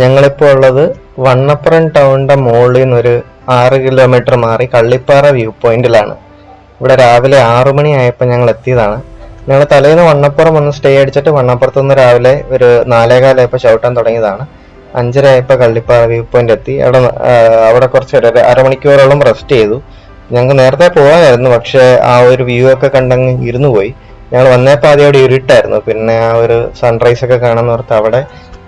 ഞങ്ങളിപ്പോൾ ഉള്ളത് വണ്ണപ്പുറം ടൗണിന്റെ മുകളിൽ നിന്നൊരു 6 കിലോമീറ്റർ മാറി കള്ളിപ്പാറ വ്യൂ പോയിന്റിലാണ്. ഇവിടെ രാവിലെ 6 മണി ആയപ്പോൾ ഞങ്ങൾ എത്തിയതാണ്. ഞങ്ങൾ തലേന്ന് വണ്ണപ്പുറം ഒന്ന് സ്റ്റേ അടിച്ചിട്ട് വണ്ണപ്പുറത്ത് നിന്ന് രാവിലെ ഒരു 4:15 ചവിട്ടാൻ തുടങ്ങിയതാണ്. 5:30 ആയപ്പോൾ കള്ളിപ്പാറ വ്യൂ പോയിന്റ് എത്തി. അവിടെ കുറച്ച് ഒരു അരമണിക്കൂറോളം റെസ്റ്റ് ചെയ്തു. ഞങ്ങൾക്ക് നേരത്തെ പോകാനായിരുന്നു, പക്ഷെ ആ ഒരു വ്യൂ ഒക്കെ കണ്ടങ്ങ് ഇരുന്നു പോയി. ഞങ്ങൾ വന്നപ്പോൾ ആദ്യം അവിടെ ഇരുട്ടായിരുന്നു. പിന്നെ ആ ഒരു സൺറൈസ് ഒക്കെ കാണാൻ ഓർത്ത് അവിടെ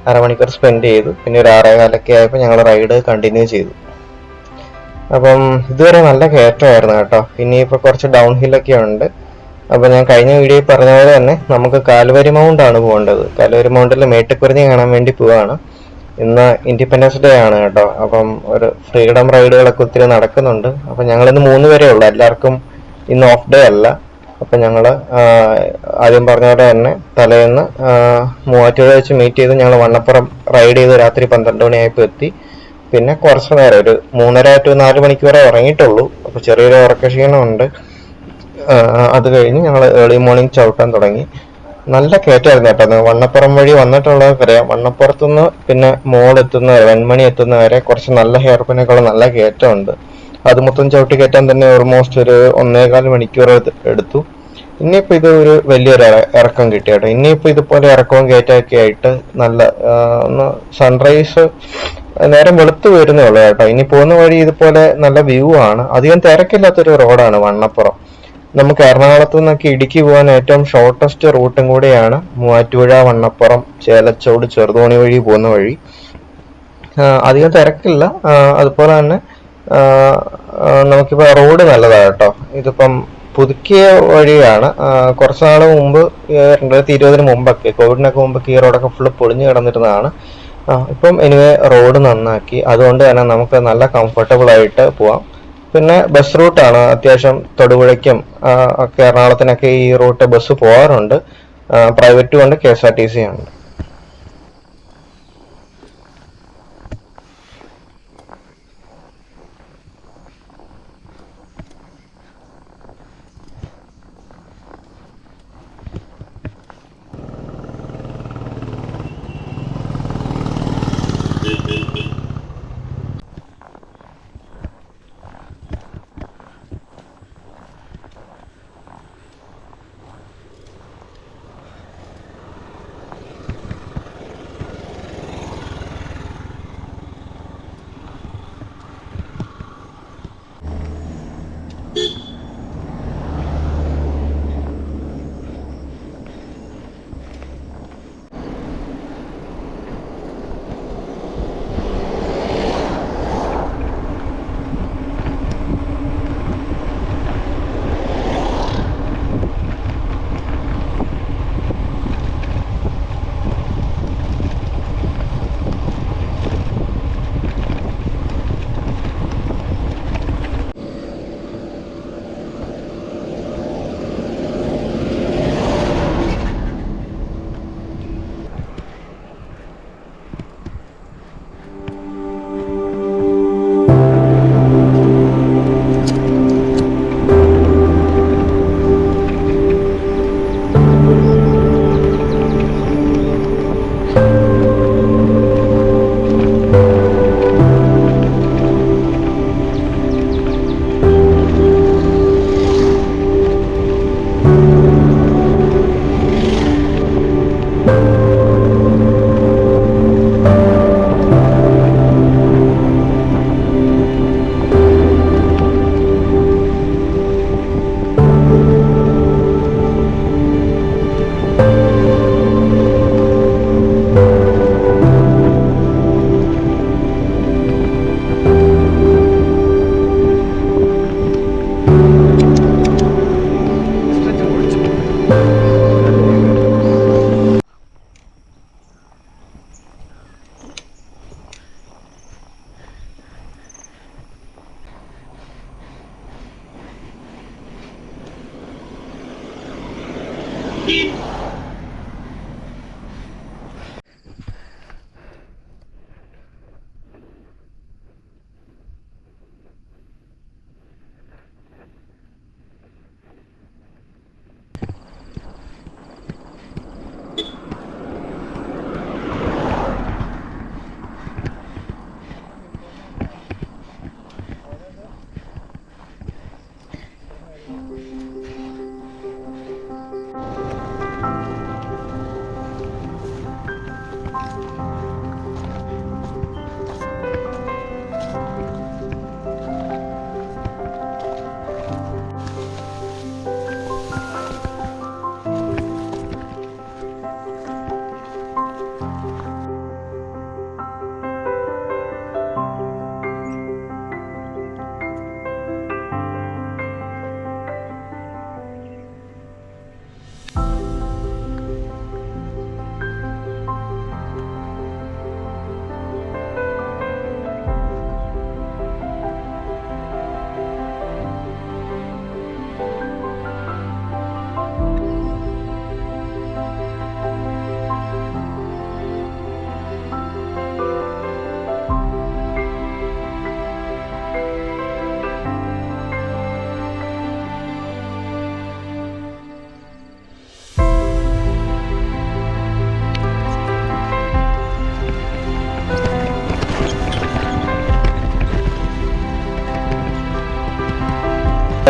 അരമണിക്കൂർ സ്പെൻഡ് ചെയ്തു. പിന്നെ ഒരു 6:15 ആയപ്പോൾ ഞങ്ങൾ റൈഡ് കണ്ടിന്യൂ ചെയ്തു. അപ്പം ഇതുവരെ നല്ല കയറ്റമായിരുന്നു കേട്ടോ. ഇനിയിപ്പോൾ കുറച്ച് ഡൗൺ ഹില്ലൊക്കെ ഉണ്ട്. അപ്പോൾ ഞാൻ കഴിഞ്ഞ വീഡിയോയിൽ പറഞ്ഞ പോലെ തന്നെ നമുക്ക് കാൽവരി മൗണ്ട് ആണ് പോകേണ്ടത്. കാൽവരി മൗണ്ടിൽ മേട്ടുക്കുറിഞ്ഞി കാണാൻ വേണ്ടി പോവാണ്. ഇന്ന് ഇൻഡിപെൻഡൻസ് ഡേ ആണ് കേട്ടോ. അപ്പം ഒരു ഫ്രീഡം റൈഡുകളൊക്കെ ഒത്തിരി നടക്കുന്നുണ്ട്. അപ്പം ഞങ്ങളിന്ന് 3 പേരേ ഉള്ളൂ. എല്ലാവർക്കും ഇന്ന് ഓഫ് ഡേ അല്ല. അപ്പം ഞങ്ങൾ ആദ്യം പറഞ്ഞ പോലെ തന്നെ തലേന്ന് മൂവാറ്റുപുഴ വെച്ച് മീറ്റ് ചെയ്ത് ഞങ്ങൾ വണ്ണപ്പുറം റൈഡ് ചെയ്ത് രാത്രി 12 മണിയായപ്പോൾ എത്തി. പിന്നെ കുറച്ച് നേരം ഒരു 3.5 to 4 മണിക്കൂറേ ഉറങ്ങിയിട്ടുള്ളൂ. അപ്പോൾ ചെറിയൊരു ഉറക്കക്ഷീണമുണ്ട്. അത് കഴിഞ്ഞ് ഞങ്ങൾ ഏർലി മോർണിംഗ് ചവിട്ടാൻ തുടങ്ങി. നല്ല കയറ്റമായിരുന്നു കേട്ടോ. വണ്ണപ്പുറം വഴി വന്നിട്ടുള്ളവർക്കറിയാം, വണ്ണപ്പുറത്തുനിന്ന് പിന്നെ മോളെത്തുന്ന വെൺമണി എത്തുന്നവരെ കുറച്ച് നല്ല ഹെയർ പിന്നൊക്കെയുള്ള നല്ല കയറ്റമുണ്ട്. അത് മൊത്തം ചവിട്ടി കയറ്റാൻ തന്നെ ഓൾമോസ്റ്റ് ഒരു 1.25 മണിക്കൂർ എടുത്തു. ഇനിയിപ്പോൾ ഇത് ഒരു വലിയൊരു ഇറക്കം കിട്ടി കേട്ടോ. ഇനിയിപ്പോൾ ഇതുപോലെ ഇറക്കവും കയറ്റമൊക്കെ ആയിട്ട് നല്ല ഒന്ന് സൺറൈസ് നേരം വെളുത്ത് വരുന്നേ ഉള്ളൂ കേട്ടോ. ഇനി പോകുന്ന വഴി ഇതുപോലെ നല്ല വ്യൂ ആണ്. അധികം തിരക്കില്ലാത്തൊരു റോഡാണ് വണ്ണപ്പുറം. നമുക്ക് എറണാകുളത്ത് നിന്നൊക്കെ ഇടുക്കി പോകാൻ ഏറ്റവും ഷോർട്ടസ്റ്റ് റൂട്ടും കൂടിയാണ് മൂവാറ്റുപുഴ, വണ്ണപ്പുറം, ചേലച്ചോട്, ചെറുതോണി വഴി പോകുന്ന വഴി. അധികം തിരക്കില്ല. അതുപോലെ തന്നെ നമുക്കിപ്പോൾ റോഡ് നല്ലതാണ് കേട്ടോ. ഇതിപ്പം പുതുക്കിയ വഴിയാണ്. കുറച്ച് നാൾ മുമ്പ് 2020 മുമ്പൊക്കെ, കോവിഡിനൊക്കെ മുമ്പൊക്കെ ഈ റോഡൊക്കെ ഫുള്ള് പൊളിഞ്ഞു കിടന്നിരുന്നതാണ്. ഇപ്പം എനിവേ റോഡ് നന്നാക്കി. അതുകൊണ്ട് തന്നെ നമുക്ക് നല്ല കംഫർട്ടബിൾ ആയിട്ട് പോവാം. പിന്നെ ബസ് റൂട്ടാണ്. അത്യാവശ്യം തൊടുപുഴയ്ക്കും ഒക്കെ എറണാകുളത്തിനൊക്കെ ഈ റൂട്ട് ബസ് പോകാറുണ്ട്. പ്രൈവറ്റും ഉണ്ട്, KSRTC ഉണ്ട്.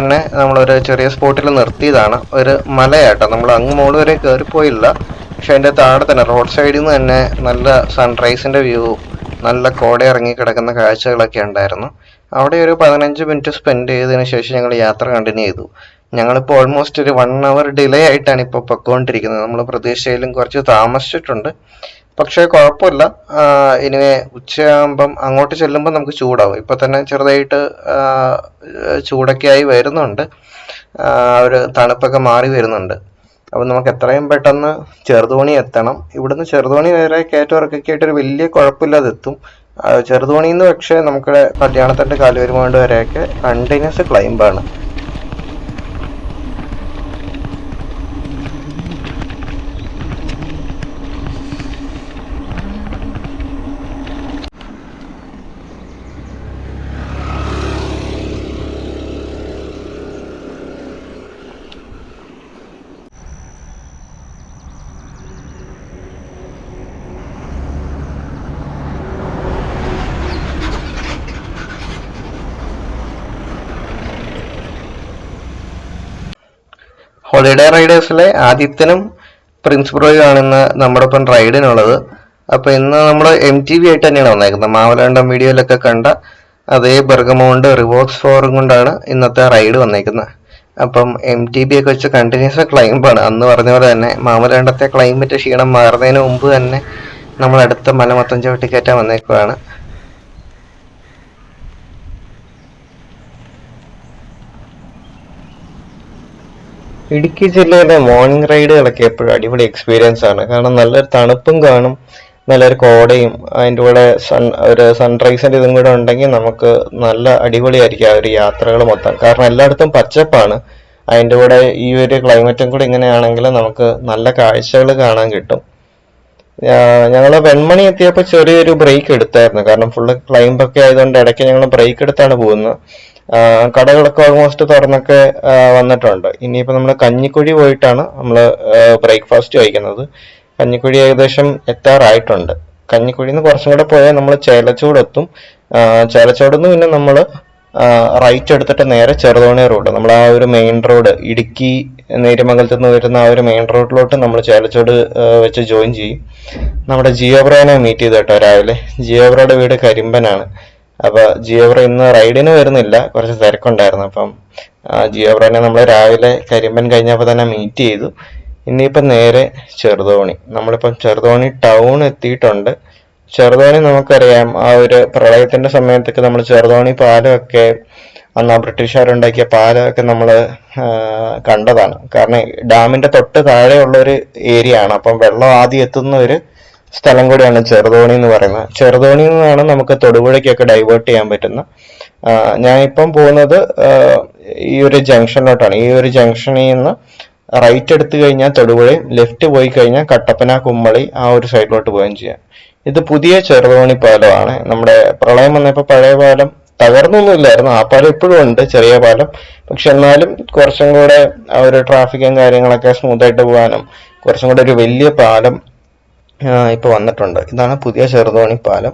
തന്നെ നമ്മളൊരു ചെറിയ സ്പോട്ടിൽ നിർത്തിയതാണ്. ഒരു മലയാട്ടോ, നമ്മൾ അങ്ങ് മോള് വരെ കയറിപ്പോയില്ല. പക്ഷെ അതിൻ്റെ താഴെ തന്നെ റോഡ് സൈഡിൽ നിന്ന് തന്നെ നല്ല സൺറൈസിൻ്റെ വ്യൂ, നല്ല കോട ഇറങ്ങി കിടക്കുന്ന കാഴ്ചകളൊക്കെ ഉണ്ടായിരുന്നു. അവിടെ ഒരു 15 മിനിറ്റ് സ്പെൻഡ് ചെയ്തതിന് ശേഷം ഞങ്ങൾ യാത്ര കണ്ടിന്യൂ ചെയ്തു. ഞങ്ങളിപ്പോൾ ഓൾമോസ്റ്റ് ഒരു 1 hour ഡിലേ ആയിട്ടാണ് ഇപ്പോൾ പൊയ്ക്കൊണ്ടിരിക്കുന്നത്. നമ്മൾ പ്രതീക്ഷയിലും കുറച്ച് താമസിച്ചിട്ടുണ്ട്, പക്ഷേ കുഴപ്പമില്ല. ഇനി ഉച്ചയാകുമ്പം അങ്ങോട്ട് ചെല്ലുമ്പോൾ നമുക്ക് ചൂടാവും. ഇപ്പം തന്നെ ചെറുതായിട്ട് ചൂടൊക്കെ ആയി വരുന്നുണ്ട്, ഒരു തണുപ്പൊക്കെ മാറി വരുന്നുണ്ട്. അപ്പം നമുക്ക് എത്രയും പെട്ടെന്ന് ചെറുതോണി എത്തണം. ഇവിടുന്ന് ചെറുതോണി വരെ കയറ്റമിറക്കൊക്കെ ആയിട്ടൊരു വലിയ കുഴപ്പമില്ലാതെ എത്തും. ചെറുതോണിയിൽ നിന്ന് പക്ഷേ നമുക്ക് കല്യാണത്തിൻ്റെ കാലുവരുമാണ്ട് വരെയൊക്കെ കണ്ടിന്യൂസ് ക്ലൈംബാണ്. ഹോളിഡേ റൈഡേഴ്സിലെ ആദിത്യനും പ്രിൻസ് ബ്രോയും ആണ് ഇന്ന് നമ്മുടെ ഒപ്പം റൈഡിനുള്ളത്. അപ്പോൾ ഇന്ന് നമ്മൾ MTB ആയിട്ട് തന്നെയാണ് വന്നേക്കുന്നത്. മാമലകണ്ടം വീഡിയോയിലൊക്കെ കണ്ട അതേ ബെർഗമൗണ്ട് റിവോക്സ് ഫോറും കൊണ്ടാണ് ഇന്നത്തെ റൈഡ് വന്നേക്കുന്നത്. അപ്പം MTB ഒക്കെ വെച്ച് കണ്ടിന്യൂസ് ക്ലൈംബാണ്. അന്ന് പറഞ്ഞ പോലെ തന്നെ മാമലകണ്ടത്തെ ക്ലൈമറ്റ് ക്ഷീണം മാറുന്നതിന് മുമ്പ് തന്നെ നമ്മൾ അടുത്ത മല മൊത്തം ചവിട്ടിക്കയറ്റാൻ വന്നേക്കുവാണ്. ഇടുക്കി ജില്ലയിലെ മോർണിംഗ് റൈഡുകളൊക്കെ എപ്പോഴും അടിപൊളി എക്സ്പീരിയൻസ് ആണ്. കാരണം നല്ലൊരു തണുപ്പും കാണും, നല്ലൊരു കോടയും, അതിൻ്റെ കൂടെ ഒരു സൺറൈസിൻ്റെ ഇതും കൂടെ ഉണ്ടെങ്കിൽ നമുക്ക് നല്ല അടിപൊളിയായിരിക്കും ആ ഒരു യാത്രകൾ മൊത്തം. കാരണം എല്ലായിടത്തും പച്ചപ്പാണ്, അതിൻ്റെ കൂടെ ഈ ഒരു ക്ലൈമറ്റും കൂടെ ഇങ്ങനെയാണെങ്കിൽ നമുക്ക് നല്ല കാഴ്ചകൾ കാണാൻ കിട്ടും. ഞങ്ങൾ വെൺമണി എത്തിയപ്പോൾ ചെറിയൊരു ബ്രേക്ക് എടുത്തായിരുന്നു. കാരണം ഫുള്ള് ക്ലൈംബൊക്കെ ആയതുകൊണ്ട് ഇടയ്ക്ക് ഞങ്ങൾ ബ്രേക്ക് എടുത്താണ് പോകുന്നത്. കടകളൊക്കെ ഓൾമോസ്റ്റ് തുറന്നൊക്കെ വന്നിട്ടുണ്ട്. ഇനിയിപ്പോൾ നമ്മൾ കഞ്ഞിക്കുഴി പോയിട്ടാണ് നമ്മൾ ബ്രേക്ക്ഫാസ്റ്റ് കഴിക്കുന്നത്. കഞ്ഞിക്കുഴി ഏകദേശം എത്താറായിട്ടുണ്ട്. കഞ്ഞിക്കുഴിയിൽ നിന്ന് കുറച്ചും കൂടെ പോയാൽ നമ്മൾ ചേലച്ചോടെത്തും. ചേലച്ചോടിൽ നിന്ന് പിന്നെ നമ്മൾ റൈറ്റ് എടുത്തിട്ട് നേരെ ചെറുതോണി റോഡ്, നമ്മൾ ആ ഒരു മെയിൻ റോഡ്, ഇടുക്കി നേര്യമംഗലത്ത് നിന്ന് വരുന്ന ആ ഒരു മെയിൻ റോഡിലോട്ട് നമ്മൾ ചേലച്ചോട് വെച്ച് ജോയിൻ ചെയ്യും. നമ്മുടെ ജിയോബ്രോനെ മീറ്റ് ചെയ്ത് കേട്ടോ രാവിലെ. ജിയോബ്രോയുടെ വീട് കരിമ്പനാണ്. അപ്പൊ ജിയോബ്രോ ഇന്ന് റൈഡിന് വരുന്നില്ല, കുറച്ച് തിരക്കുണ്ടായിരുന്നു. അപ്പം ജിയോബ്രോനെ നമ്മൾ രാവിലെ കരിമ്പൻ കഴിഞ്ഞപ്പോൾ തന്നെ മീറ്റ് ചെയ്തു. ഇനിയിപ്പം നേരെ ചെറുതോണി, നമ്മളിപ്പം ചെറുതോണി ടൗൺ എത്തിയിട്ടുണ്ട്. ചെറുതോണി നമുക്കറിയാം, ആ ഒരു പ്രളയത്തിന്റെ സമയത്തൊക്കെ നമ്മൾ ചെറുതോണി പാലമൊക്കെ, അന്ന് ആ ബ്രിട്ടീഷുകാരുണ്ടാക്കിയ പാലമൊക്കെ നമ്മൾ കണ്ടതാണ്. കാരണം ഡാമിന്റെ തൊട്ട് താഴെയുള്ള ഒരു ഏരിയ ആണ്. അപ്പം വെള്ളം ആദ്യം എത്തുന്ന ഒരു സ്ഥലം കൂടിയാണ് ചെറുതോണി എന്ന് പറയുന്നത്. ചെറുതോണിയിൽ നിന്നാണ് നമുക്ക് തൊടുപുഴയ്ക്കൊക്കെ ഡൈവേർട്ട് ചെയ്യാൻ പറ്റുന്ന. ഞാനിപ്പം പോകുന്നത് ഈ ഒരു ജംഗ്ഷനിലോട്ടാണ്. ഈ ഒരു ജംഗ്ഷനിൽ നിന്ന് റൈറ്റ് എടുത്തു കഴിഞ്ഞാൽ തൊടുപുഴയും, ലെഫ്റ്റ് പോയി കഴിഞ്ഞാൽ കട്ടപ്പന, കുമ്മളി ആ ഒരു സൈഡിലോട്ട് പോവുകയും ചെയ്യാം. ഇത് പുതിയ ചെറുതോണി പാലമാണ്. നമ്മുടെ പ്രളയം വന്നപ്പോൾ പഴയ പാലം തകർന്നൊന്നും ഇല്ലായിരുന്നു, ആ പാലം ഇപ്പോഴും ഉണ്ട്, ചെറിയ പാലം. പക്ഷെ എന്നാലും കുറച്ചും കൂടെ ആ ഒരു ട്രാഫിക്കും കാര്യങ്ങളൊക്കെ സ്മൂത്തായിട്ട് പോകാനും കുറച്ചും കൂടെ ഒരു വലിയ പാലം ഇപ്പൊ വന്നിട്ടുണ്ട്. ഇതാണ് പുതിയ ചെറുതോണി പാലം.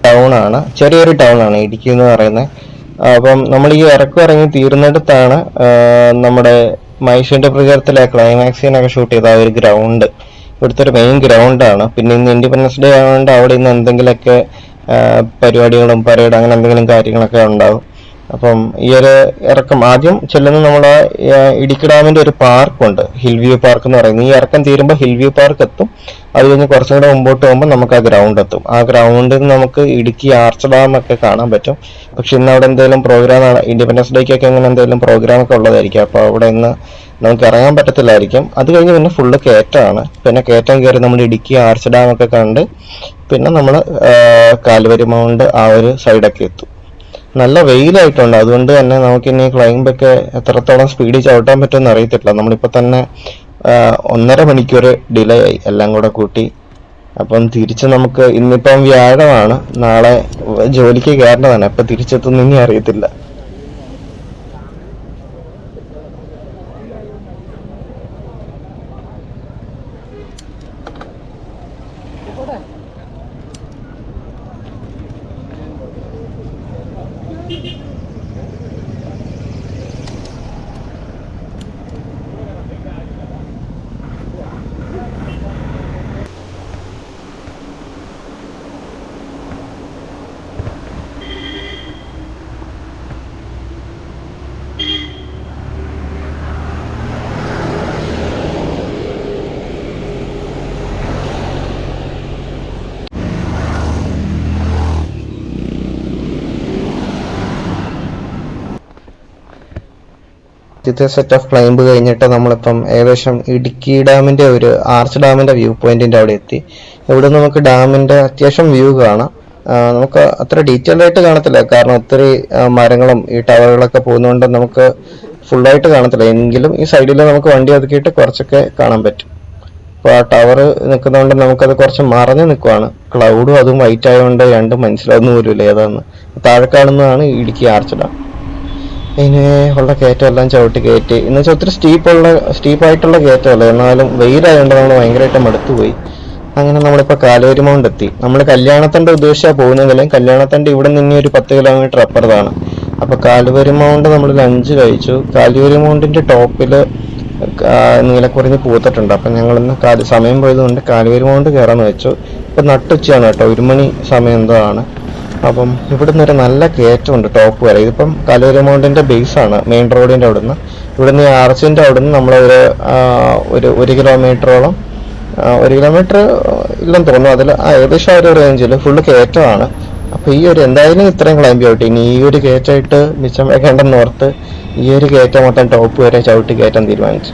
ടൗൺ ആണ്, ചെറിയൊരു ടൗൺ ആണ് ഇടുക്കി എന്ന് പറയുന്നത്. അപ്പം നമ്മൾ ഈ ഇറക്കം ഇറങ്ങി തീർന്നിടത്താണ് നമ്മുടെ മൈസൂരിന്റെ പ്രചാരത്തിലെ ക്ലൈമാക്സിനൊക്കെ ഷൂട്ട് ചെയ്ത ആ ഒരു ഗ്രൗണ്ട്. ഇവിടുത്തെ ഒരു മെയിൻ ഗ്രൗണ്ടാണ്. പിന്നെ ഇന്ന് ഇൻഡിപെൻഡൻസ് ഡേ ആയതുകൊണ്ട് അവിടെ ഇന്ന് എന്തെങ്കിലുമൊക്കെ പരിപാടികളും പരേഡ് അങ്ങനെ എന്തെങ്കിലും കാര്യങ്ങളൊക്കെ ഉണ്ടാവും. അപ്പം ഈ ഒരു ഇറക്കം ആദ്യം ചെല്ലുന്ന നമ്മളെ ഇടുക്കി ഡാമിന്റെ ഒരു പാർക്കുണ്ട്, ഹിൽ വ്യൂ പാർക്ക് എന്ന് പറയുന്നത്. ഈ ഇറക്കം തീരുമ്പോൾ ഹിൽ വ്യൂ പാർക്ക് എത്തും. അത് കഴിഞ്ഞ് കുറച്ചും കൂടെ മുമ്പോട്ട് പോകുമ്പോൾ നമുക്ക് ആ ഗ്രൗണ്ട് എത്തും. ആ ഗ്രൗണ്ടിൽ നമുക്ക് ഇടുക്കി ആർച്ച് ഡാം ഒക്കെ കാണാൻ പറ്റും. പക്ഷെ ഇന്ന് അവിടെ എന്തെങ്കിലും പ്രോഗ്രാം, ഇൻഡിപെൻഡൻസ് ഡേക്കൊക്കെ ഇങ്ങനെ എന്തെങ്കിലും പ്രോഗ്രാം ഒക്കെ ഉള്ളതായിരിക്കും. അപ്പോൾ അവിടെ ഇന്ന് നമുക്ക് ഇറങ്ങാൻ പറ്റത്തില്ലായിരിക്കും. അത് കഴിഞ്ഞ് പിന്നെ ഫുള്ള് കയറ്റമാണ്. പിന്നെ കയറ്റം കയറി നമ്മൾ ഇടുക്കി ആർച്ച് ഡാം ഒക്കെ കണ്ട് പിന്നെ നമ്മൾ കാൽവരി മൗണ്ട് ആ ഒരു സൈഡൊക്കെ എത്തും. നല്ല വെയിലായിട്ടുണ്ട്, അതുകൊണ്ട് തന്നെ നമുക്കിനി ക്ലൈംബൊക്കെ എത്രത്തോളം സ്പീഡിൽ ചവിട്ടാൻ പറ്റുമെന്ന് അറിയത്തില്ല. നമ്മളിപ്പോൾ തന്നെ 1.5 മണിക്കൂർ ഡിലേ ആയി എല്ലാം കൂടെ കൂട്ടി. അപ്പം തിരിച്ച് നമുക്ക് ഇന്നിപ്പം വ്യാഴമാണ്, നാളെ ജോലിക്ക് കയറേണ്ടതാണ്. എപ്പം തിരിച്ചെത്തുന്ന ഇനി അറിയത്തില്ല. ആദ്യത്തെ സെറ്റ് ഓഫ് ക്ലൈംബ് കഴിഞ്ഞിട്ട് നമ്മളിപ്പം ഏകദേശം ഇടുക്കി ഡാമിന്റെ ഒരു ആർച്ച് ഡാമിന്റെ വ്യൂ പോയിന്റിന്റെ അവിടെ എത്തി. ഇവിടെ നമുക്ക് ഡാമിന്റെ അത്യാവശ്യം വ്യൂ കാണാം. നമുക്ക് അത്ര ഡീറ്റെയിൽഡ് ആയിട്ട് കാണത്തില്ല, കാരണം ഒത്തിരി മരങ്ങളും ഈ ടവറുകളൊക്കെ പോകുന്നതുകൊണ്ട് നമുക്ക് ഫുള്ളായിട്ട് കാണത്തില്ല. എങ്കിലും ഈ സൈഡിൽ നമുക്ക് വണ്ടി ഒതുക്കിയിട്ട് കുറച്ചൊക്കെ കാണാൻ പറ്റും. അപ്പോൾ ആ ടവർ നിൽക്കുന്നതുകൊണ്ട് നമുക്കത് കുറച്ച് മറഞ്ഞു നിൽക്കുവാണ്. ക്ലൗഡും അതും വൈറ്റ് ആയതുകൊണ്ട് രണ്ടും മനസ്സിലാവുന്ന പോലുമില്ല ഏതാന്ന്. താഴെ കാണുന്നതാണ് ഇടുക്കി ആർച്ച് ഡാം. ഇനി ഉള്ള കയറ്റം എല്ലാം ചവിട്ടി കയറ്റി. എന്ന് വെച്ചാൽ ഒത്തിരി സ്റ്റീപ്പായിട്ടുള്ള കയറ്റമല്ല, എന്നാലും വെയിലായതുകൊണ്ട് നമ്മൾ ഭയങ്കരമായിട്ട് മടുത്തുപോയി. അങ്ങനെ നമ്മളിപ്പോൾ കാൽവരി മൗണ്ട് എത്തി. നമ്മൾ കല്യാണത്തണ്ട് ഉദ്ദേശിച്ചാണ് പോകുന്നതെങ്കിലും കല്യാണത്തണ്ട് ഇവിടെ നിന്ന് ഒരു 10 കിലോമീറ്റർ അപ്പുറത്താണ്. അപ്പോൾ കാൽവരി മൗണ്ട് നമ്മൾ ലഞ്ച് കഴിച്ചു. കാൽവരി മൗണ്ടിന്റെ ടോപ്പിൽ നീലക്കുറിഞ്ഞി പൂത്തിട്ടുണ്ട്. അപ്പം ഞങ്ങൾ ഇന്ന് സമയം പോയതുകൊണ്ട് കാൽവരി മൗണ്ട് കയറാന്ന് വെച്ചു. ഇപ്പം നട്ടുച്ചയാണ് കേട്ടോ, 1 മണി സമയം എന്തോ ആണ്. അപ്പം ഇവിടുന്ന് ഒരു നല്ല കയറ്റമുണ്ട് ടോപ്പ് വരെ. ഇതിപ്പം കാൽവരി മൗണ്ടിന്റെ ബേസാണ്, മെയിൻ റോഡിന്റെ അവിടുന്ന്. ഇവിടുന്ന് ഈ ആർച്ചിന്റെ അവിടുന്ന് നമ്മളൊരു 1 കിലോമീറ്ററോളം, 1 കിലോമീറ്റർ ഇല്ലെന്ന് തോന്നുന്നു, അതിൽ ഏകദേശം ആ ഒരു റേഞ്ചിൽ ഫുള്ള് കയറ്റമാണ്. അപ്പൊ ഈ ഒരു എന്തായാലും ഇത്രയും ക്ലൈംബ് ചവിട്ടി, ഇനി ഈ ഒരു കയറ്റമായിട്ട് മിച്ചം വെക്കേണ്ടെന്ന് ഓർത്ത് ഈ ഒരു കയറ്റം മൊത്തം ടോപ്പ് വരെ ചവിട്ടി കയറ്റാൻ തീരുമാനിച്ചു.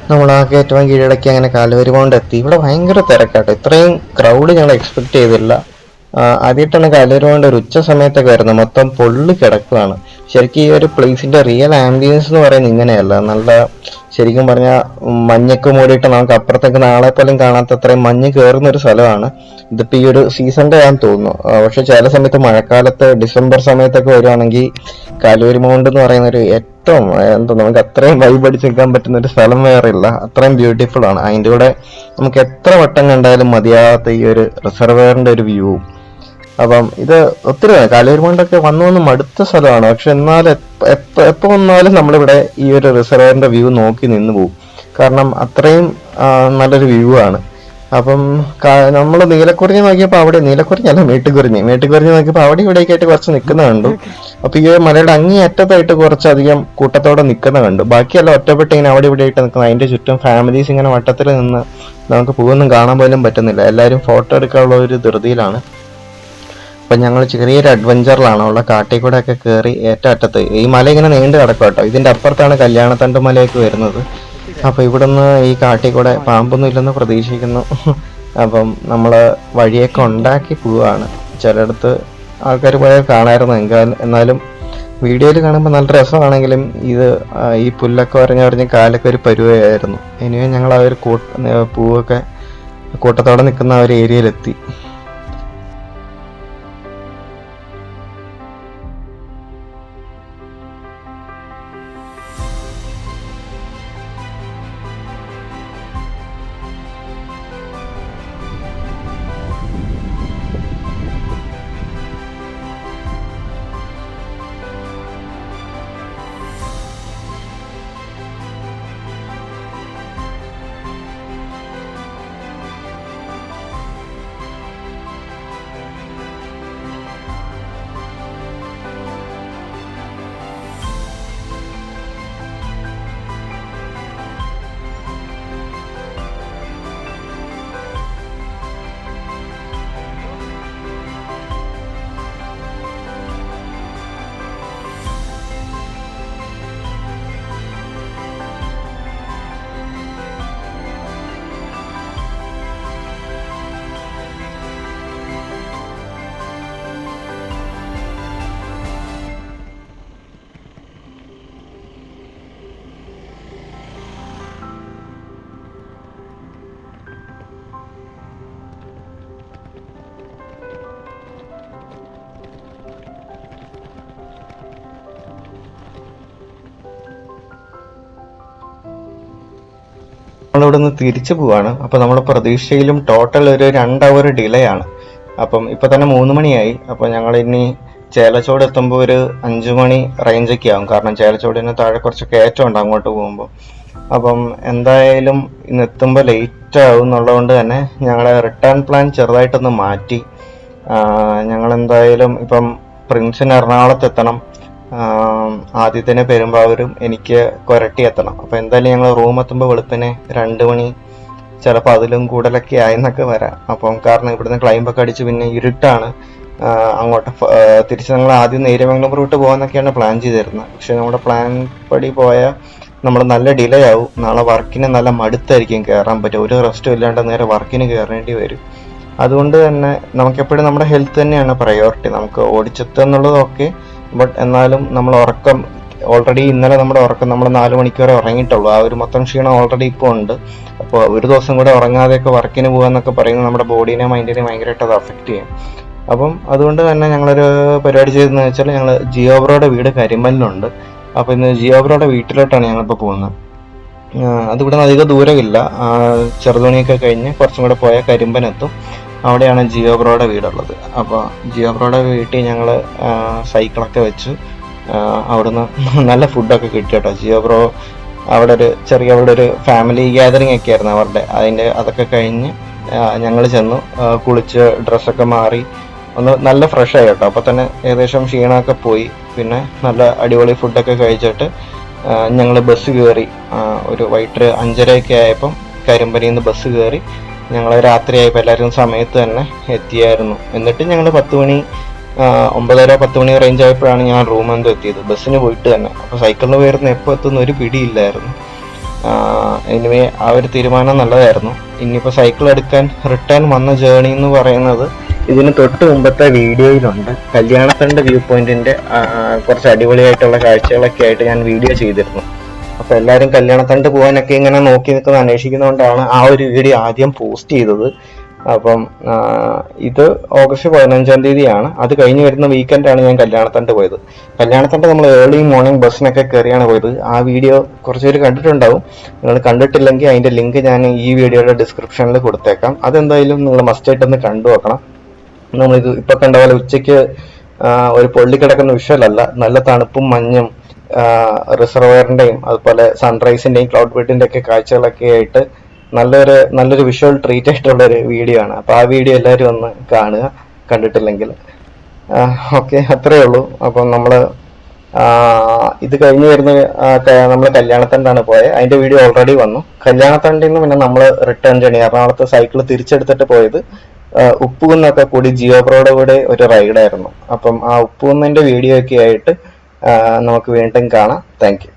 നമ്മൾ ആ കയറ്റവും കീഴടക്കി അങ്ങനെ കാൽവരി മൗണ്ട് എത്തി. ഇവിടെ ഭയങ്കര തിരക്കാട്ടോ, ഇത്രയും ക്രൗഡ് ഞങ്ങൾ എക്സ്പെക്ട് ചെയ്തില്ല. ആദ്യമായിട്ടാണ് കാൽവരി മൗണ്ട് ഒരു ഉച്ച സമയത്തൊക്കെ വരുന്നത്, മൊത്തം പൊള്ളി കിടക്കുകയാണ്. ശരിക്കും ഈ ഒരു പ്ലേസിന്റെ റിയൽ ആംബിയൻസ് എന്ന് പറയുന്നത് ഇങ്ങനെയല്ല. നല്ല ശരിക്കും പറഞ്ഞാൽ മഞ്ഞൊക്കെ മൂടിയിട്ട് നമുക്ക് അപ്പുറത്തേക്ക് നാളെ പോലും കാണാത്ത അത്രയും മഞ്ഞ് കയറുന്ന ഒരു സ്ഥലമാണ്. ഇതിപ്പോ ഈ ഒരു സീസണിന്റെ ആണെന്ന് തോന്നുന്നു. പക്ഷെ ചില സമയത്ത് മഴക്കാലത്ത് ഡിസംബർ സമയത്തൊക്കെ വരുവാണെങ്കിൽ കാൽവരി മൗണ്ട് എന്ന് പറയുന്ന ഒരു ഏറ്റവും എന്താ നമുക്ക് അത്രയും വൈബ് അടിച്ച് നിൽക്കാൻ പറ്റുന്ന ഒരു സ്ഥലം വേറെ ഇല്ല. അത്രയും ബ്യൂട്ടിഫുൾ ആണ്. അതിൻ്റെ കൂടെ നമുക്ക് എത്ര വട്ടം കണ്ടാലും മതിയാത്ത ഈ ഒരു റിസർവയറിന്റെ ഒരു വ്യൂ. അപ്പം ഇത് ഒത്തിരി കാൽവരി മൗണ്ടൊക്കെ വന്നു മടുത്ത സ്ഥലമാണ്. പക്ഷെ എന്നാൽ എപ്പോ വന്നാലും നമ്മളിവിടെ ഈ ഒരു റിസർവയറിന്റെ വ്യൂ നോക്കി നിന്ന് പോകും, കാരണം അത്രയും നല്ലൊരു വ്യൂ ആണ്. അപ്പം നമ്മൾ നീലക്കുറിഞ്ഞി നോക്കിയപ്പോൾ അവിടെ, നീലക്കുറിഞ്ഞല്ല മേട്ടുകുറിഞ്ഞി നോക്കിയപ്പോൾ അവിടെ ഇവിടേക്ക് ആയിട്ട് കുറച്ച് നിൽക്കുന്ന കണ്ടു. അപ്പൊ ഈ മലയുടെ അങ്ങേ അറ്റത്തായിട്ട് കുറച്ചധികം കൂട്ടത്തോടെ നിൽക്കുന്ന കണ്ടു. ബാക്കിയെല്ലാം ഒറ്റപ്പെട്ട് ഇങ്ങനെ അവിടെ ഇവിടെ ആയിട്ട് നിൽക്കുന്നത്. അതിന്റെ ചുറ്റും ഫാമിലീസ് ഇങ്ങനെ വട്ടത്തിൽ നിന്ന് നമുക്ക് പൂവൊന്നും കാണാൻ പോലും പറ്റുന്നില്ല. എല്ലാവരും ഫോട്ടോ എടുക്കാനുള്ള ഒരു ധൃതിയിലാണ്. അപ്പം ഞങ്ങൾ ചെറിയൊരു അഡ്വഞ്ചറിലാണ്. ഉള്ള കാട്ടിൽ കൂടെ ഒക്കെ കയറി ഏറ്റവും അറ്റത്ത് ഈ മല ഇങ്ങനെ നീണ്ടു കിടക്കും കേട്ടോ. ഇതിന്റെ അപ്പുറത്താണ് കല്യാണത്തണ്ട് മലയൊക്കെ വരുന്നത്. അപ്പൊ ഇവിടുന്ന് ഈ കാട്ടിൽ കൂടെ പാമ്പൊന്നും ഇല്ലെന്ന് പ്രതീക്ഷിക്കുന്നു. അപ്പം നമ്മള് വഴിയൊക്കെ ഉണ്ടാക്കി പോവാണ്. ചിലയിടത്ത് ആൾക്കാർ പോയാൽ കാണായിരുന്നു, എന്നാലും വീഡിയോയിൽ കാണുമ്പോൾ നല്ല രസമാണെങ്കിലും ഇത് ഈ പുല്ലൊക്കെ ഉരഞ്ഞുറഞ്ഞ് കാലൊക്കെ ഒരു പരുവയായിരുന്നു. ഇനിയും ഞങ്ങൾ ആ ഒരു പൂവൊക്കെ കൂട്ടത്തോടെ നിൽക്കുന്ന ആ ഒരു ഏരിയയിലെത്തി. നമ്മളിവിടെ നിന്ന് തിരിച്ചു പോവാണ്. അപ്പോൾ നമ്മുടെ പ്രതീക്ഷയിലും ടോട്ടൽ ഒരു 2 hour ഡിലേ ആണ്. അപ്പം ഇപ്പൊ തന്നെ 3 മണിയായി. അപ്പോൾ ഞങ്ങൾ ഇനി ചേലച്ചോട് എത്തുമ്പോൾ ഒരു 5 മണി റേഞ്ചൊക്കെ ആവും. കാരണം ചേലച്ചോടിന് താഴെ കുറച്ച് കയറ്റമുണ്ട് അങ്ങോട്ട് പോകുമ്പോൾ. അപ്പം എന്തായാലും ഇന്ന് എത്തുമ്പോൾ ലേറ്റ് ആവും എന്നുള്ളതുകൊണ്ട് തന്നെ ഞങ്ങളെ റിട്ടേൺ പ്ലാൻ ചെറുതായിട്ടൊന്ന് മാറ്റി. ഞങ്ങൾ എന്തായാലും ഇപ്പം പ്രിൻസിന് എറണാകുളത്ത് എത്തണം, ആദ്യത്തിന് പെരുമ്പാവൂരും എനിക്ക് കൊരട്ടി എത്തണം. അപ്പോൾ എന്തായാലും ഞങ്ങൾ റൂം എത്തുമ്പോൾ വെളുപ്പിനെ 2 മണി, ചിലപ്പോൾ അതിലും കൂടുതലൊക്കെ ആയെന്നൊക്കെ വരാം. അപ്പം കാരണം ഇവിടുന്ന് ക്ലൈംബൊക്കെ അടിച്ച് പിന്നെ ഇരുട്ടാണ്. അങ്ങോട്ട് തിരിച്ച് ഞങ്ങൾ ആദ്യം നേര്യമംഗലം റൂട്ട് പോകാമെന്നൊക്കെയാണ് പ്ലാൻ ചെയ്തിരുന്നത്. പക്ഷെ നമ്മുടെ പ്ലാൻ പടി പോയാൽ നമ്മൾ നല്ല ഡിലേ ആവും. നാളെ വർക്കിന് നല്ല മടുത്തായിരിക്കും കയറാൻ പറ്റും. ഒരു റെസ്റ്റും ഇല്ലാണ്ട് നേരെ വർക്കിന് കയറേണ്ടി വരും. അതുകൊണ്ട് തന്നെ നമുക്കെപ്പോഴും നമ്മുടെ ഹെൽത്ത് തന്നെയാണ് പ്രയോറിറ്റി. നമുക്ക് ഓടിച്ചെത്തുക എന്നുള്ളതൊക്കെ, ബട്ട് എന്നാലും നമ്മൾ ഉറക്കം ഓൾറെഡി ഇന്നലെ നമ്മുടെ ഉറക്കം നമ്മൾ 4 മണിക്കൂറേ ഉറങ്ങിയിട്ടുള്ളൂ. ആ ഒരു മൊത്തം ക്ഷീണം ഓൾറെഡി ഇപ്പോൾ ഉണ്ട്. അപ്പോൾ ഒരു ദിവസം കൂടെ ഉറങ്ങാതെയൊക്കെ വർക്കിന് പോകാന്നൊക്കെ പറയുന്നത് നമ്മുടെ ബോഡീനെ മൈൻഡിനെ ഭയങ്കരമായിട്ട് അത് അഫക്റ്റ് ചെയ്യും. അപ്പം അതുകൊണ്ട് തന്നെ ഞങ്ങളൊരു പരിപാടി ചെയ്തതെന്ന് വെച്ചാൽ ഞങ്ങൾ ജിയോബ്രോയുടെ വീട് കരിമ്പലിലുണ്ട്. അപ്പോൾ ഇന്ന് ജിയോബ്രോയുടെ വീട്ടിലോട്ടാണ് ഞങ്ങളിപ്പോൾ പോകുന്നത്. അതിവിടെ നിന്ന് അധികം ദൂരമില്ല. ചെറുതോണിയൊക്കെ കഴിഞ്ഞ് കുറച്ചും കൂടെ പോയാൽ കരിമ്പനെത്തും. അവിടെയാണ് ജിയോബ്രോയുടെ വീടുള്ളത്. അപ്പോൾ ജിയോബ്രോയുടെ വീട്ടിൽ ഞങ്ങൾ സൈക്കിളൊക്കെ വെച്ച് അവിടുന്ന് നല്ല ഫുഡൊക്കെ കിട്ടി കേട്ടോ. ജിയോബ്രോ അവിടെ ഒരു ഫാമിലി ഗ്യാതറിംഗ് ഒക്കെ ആയിരുന്നു അവരുടെ. അതൊക്കെ കഴിഞ്ഞ് ഞങ്ങൾ ചെന്നു, കുളിച്ച് ഡ്രസ്സൊക്കെ മാറി ഒന്ന് നല്ല ഫ്രഷ് ആയി കേട്ടോ. അപ്പോൾ തന്നെ ഏകദേശം ക്ഷീണമൊക്കെ പോയി. പിന്നെ നല്ല അടിപൊളി ഫുഡൊക്കെ കഴിച്ചിട്ട് ഞങ്ങൾ ബസ് കയറി. ഒരു വൈകിട്ട് 5:30 ആയപ്പം കരിമ്പനിയിൽ നിന്ന് ബസ് കയറി. ഞങ്ങൾ രാത്രിയായപ്പോൾ എല്ലാവരും സമയത്ത് തന്നെ എത്തിയായിരുന്നു. എന്നിട്ട് ഞങ്ങൾ 10 മണി 9:30-10 മണി റേഞ്ച് ആയപ്പോഴാണ് ഞാൻ റൂമെന്തോ എത്തിയത്, ബസ്സിന് പോയിട്ട് തന്നെ. അപ്പോൾ സൈക്കിളിന് പോയിരുന്ന എപ്പോൾ എത്തുന്ന ഒരു പിടിയില്ലായിരുന്നു. എനിവേ ആ ഒരു തീരുമാനം നല്ലതായിരുന്നു. ഇനിയിപ്പോൾ സൈക്കിൾ എടുക്കാൻ റിട്ടേൺ വന്ന ജേണി എന്ന് പറയുന്നത് ഇതിന് തൊട്ട് മുമ്പത്തെ വീഡിയോയിലുണ്ട്. കല്യാണത്തണ്ട് വ്യൂ പോയിന്റിന്റെ കുറച്ച് അടിപൊളിയായിട്ടുള്ള കാഴ്ചകളൊക്കെ ആയിട്ട് ഞാൻ വീഡിയോ ചെയ്തിരുന്നു. അപ്പോൾ എല്ലാവരും കല്യാണത്തണ്ട് പോകാനൊക്കെ ഇങ്ങനെ നോക്കി നിൽക്കുന്ന അന്വേഷിക്കുന്നതുകൊണ്ടാണ് ആ ഒരു വീഡിയോ ആദ്യം പോസ്റ്റ് ചെയ്തത്. അപ്പം ഇത് ഓഗസ്റ്റ് 15-ാം തീയതിയാണ്. അത് കഴിഞ്ഞ് വരുന്ന വീക്കെൻഡാണ് ഞാൻ കല്യാണത്തണ്ട് പോയത്. കല്യാണത്തണ്ട് നമ്മൾ ഏർലി മോർണിംഗ് ബസ്സിനൊക്കെ കയറിയാണ് പോയത്. ആ വീഡിയോ കുറച്ച് പേര് കണ്ടിട്ടുണ്ടാവും. നിങ്ങൾ കണ്ടിട്ടില്ലെങ്കിൽ അതിന്റെ ലിങ്ക് ഞാൻ ഈ വീഡിയോയുടെ ഡിസ്ക്രിപ്ഷനിൽ കൊടുത്തേക്കാം. അതെന്തായാലും നിങ്ങൾ മസ്റ്റായിട്ടൊന്ന് കണ്ടു നോക്കണം. നമ്മളിത് ഇപ്പൊ കണ്ട പോലെ ഉച്ചയ്ക്ക് ഒരു പൊള്ളിക്കിടക്കുന്ന വിഷ്വലല്ല. നല്ല തണുപ്പും മഞ്ഞും റിസർവയറിന്റെയും അതുപോലെ സൺറൈസിന്റെയും ക്ലൗഡ് ബെഡിന്റെ ഒക്കെ കാഴ്ചകളൊക്കെ ആയിട്ട് നല്ലൊരു വിഷ്വൽ ട്രീറ്റ് ആയിട്ടുള്ള ഒരു വീഡിയോ ആണ്. അപ്പൊ ആ വീഡിയോ എല്ലാവരും ഒന്ന് കാണുക കണ്ടിട്ടില്ലെങ്കിൽ. ഓക്കെ, അത്രേ ഉള്ളൂ. അപ്പം നമ്മള് ഇത് കഴിഞ്ഞ് വരുന്ന നമ്മൾ കല്യാണത്തണ്ടാണ് പോയത്. അതിന്റെ വീഡിയോ ഓൾറെഡി വന്നു. കല്യാണത്തണ്ടിൽ നിന്ന് പിന്നെ നമ്മൾ റിട്ടേൺ ജേണി എറണാകുളത്ത് സൈക്കിൾ തിരിച്ചെടുത്തിട്ട് പോയത് ഉപ്പുകുന്നൊക്കെ കൂടി ജിയോബ്രോയുടെ കൂടെ ഒരു റൈഡായിരുന്നു. അപ്പം ആ ഉപ്പുകുന്നിന്റെ വീഡിയോ ഒക്കെ ആയിട്ട് നമുക്ക് വീണ്ടും കാണാം. Thank you.